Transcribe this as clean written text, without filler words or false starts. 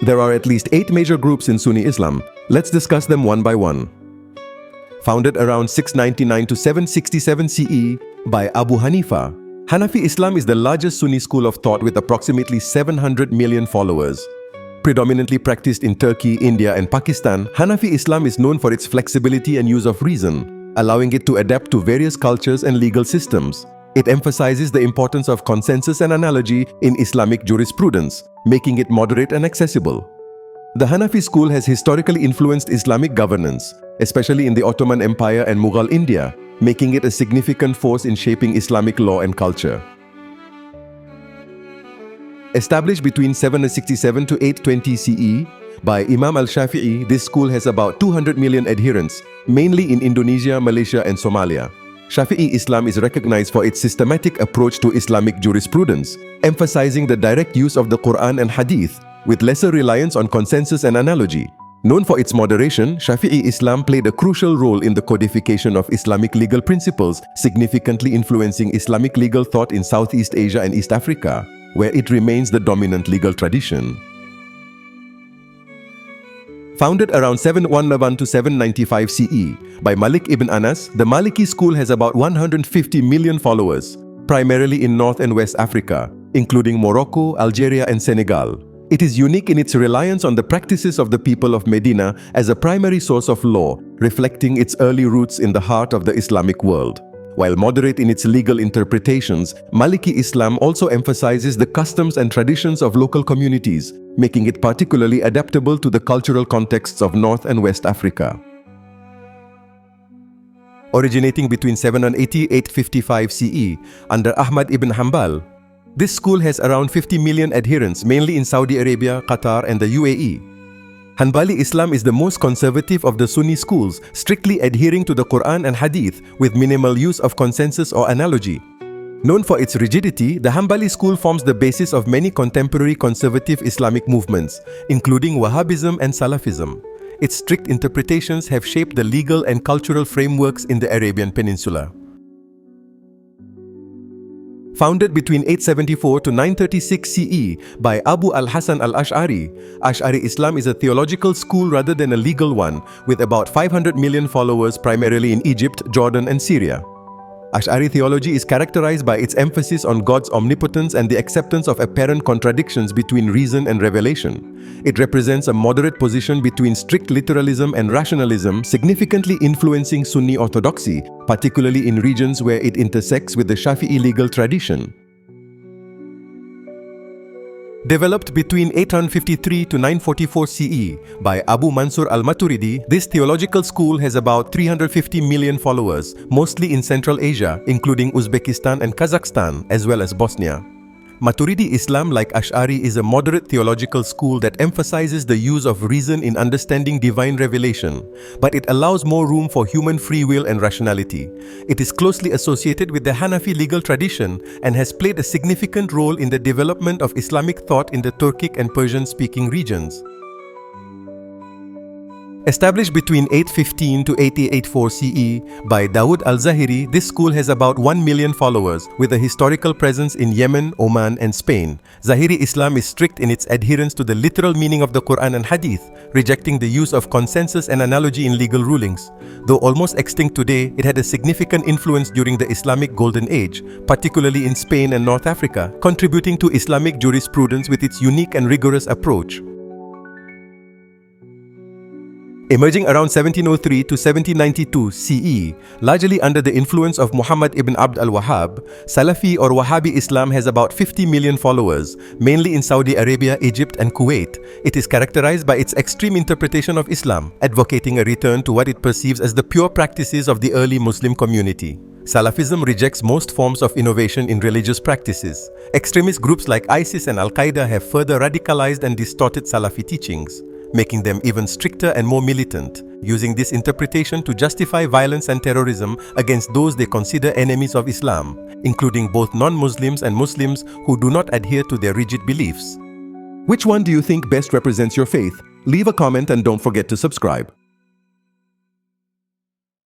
There are at least 8 major groups in Sunni Islam. Let's discuss them one by one. Founded around 699 to 767 CE by Abu Hanifa, Hanafi Islam is the largest Sunni school of thought with approximately 700 million followers. Predominantly practiced in Turkey, India, and Pakistan, Hanafi Islam is known for its flexibility and use of reason, allowing it to adapt to various cultures and legal systems. It emphasizes the importance of consensus and analogy in Islamic jurisprudence, making it moderate and accessible. The Hanafi school has historically influenced Islamic governance, especially in the Ottoman Empire and Mughal India, making it a significant force in shaping Islamic law and culture. Established between 767 to 820 CE by Imam al-Shafi'i, this school has about 200 million adherents, mainly in Indonesia, Malaysia, and Somalia. Shafi'i Islam is recognized for its systematic approach to Islamic jurisprudence, emphasizing the direct use of the Quran and Hadith, with lesser reliance on consensus and analogy. Known for its moderation, Shafi'i Islam played a crucial role in the codification of Islamic legal principles, significantly influencing Islamic legal thought in Southeast Asia and East Africa, where it remains the dominant legal tradition. Founded around 711 to 795 CE by Malik ibn Anas, the Maliki school has about 150 million followers, primarily in North and West Africa, including Morocco, Algeria, and Senegal. It is unique in its reliance on the practices of the people of Medina as a primary source of law, reflecting its early roots in the heart of the Islamic world. While moderate in its legal interpretations, Maliki Islam also emphasizes the customs and traditions of local communities, making it particularly adaptable to the cultural contexts of North and West Africa. Originating between 780–855 CE under Ahmad ibn Hanbal, this school has around 50 million adherents, mainly in Saudi Arabia, Qatar, and the UAE. Hanbali Islam is the most conservative of the Sunni schools, strictly adhering to the Quran and Hadith with minimal use of consensus or analogy. Known for its rigidity, the Hanbali school forms the basis of many contemporary conservative Islamic movements, including Wahhabism and Salafism. Its strict interpretations have shaped the legal and cultural frameworks in the Arabian Peninsula. Founded between 874 to 936 CE by Abu al-Hasan al-Ash'ari, Ash'ari Islam is a theological school rather than a legal one, with about 500 million followers primarily in Egypt, Jordan, and Syria. Ash'ari theology is characterized by its emphasis on God's omnipotence and the acceptance of apparent contradictions between reason and revelation. It represents a moderate position between strict literalism and rationalism, significantly influencing Sunni orthodoxy, particularly in regions where it intersects with the Shafi'i legal tradition. Developed between 853 to 944 CE by Abu Mansur al-Maturidi, this theological school has about 350 million followers, mostly in Central Asia, including Uzbekistan and Kazakhstan, as well as Bosnia. Maturidi Islam, like Ash'ari, is a moderate theological school that emphasizes the use of reason in understanding divine revelation, but it allows more room for human free will and rationality. It is closely associated with the Hanafi legal tradition and has played a significant role in the development of Islamic thought in the Turkic and Persian-speaking regions. Established between 815 to 884 CE by Dawood al-Zahiri, this school has about 1 million followers with a historical presence in Yemen, Oman, and Spain. Zahiri Islam is strict in its adherence to the literal meaning of the Quran and Hadith, rejecting the use of consensus and analogy in legal rulings. Though almost extinct today, it had a significant influence during the Islamic Golden Age, particularly in Spain and North Africa, contributing to Islamic jurisprudence with its unique and rigorous approach. Emerging around 1703 to 1792 CE, largely under the influence of Muhammad ibn Abd al-Wahhab, Salafi or Wahhabi Islam has about 50 million followers, mainly in Saudi Arabia, Egypt, and Kuwait. It is characterized by its extreme interpretation of Islam, advocating a return to what it perceives as the pure practices of the early Muslim community. Salafism rejects most forms of innovation in religious practices. Extremist groups like ISIS and Al-Qaeda have further radicalized and distorted Salafi teachings, making them even stricter and more militant, using this interpretation to justify violence and terrorism against those they consider enemies of Islam, including both non-Muslims and Muslims who do not adhere to their rigid beliefs. Which one do you think best represents your faith? Leave a comment and don't forget to subscribe.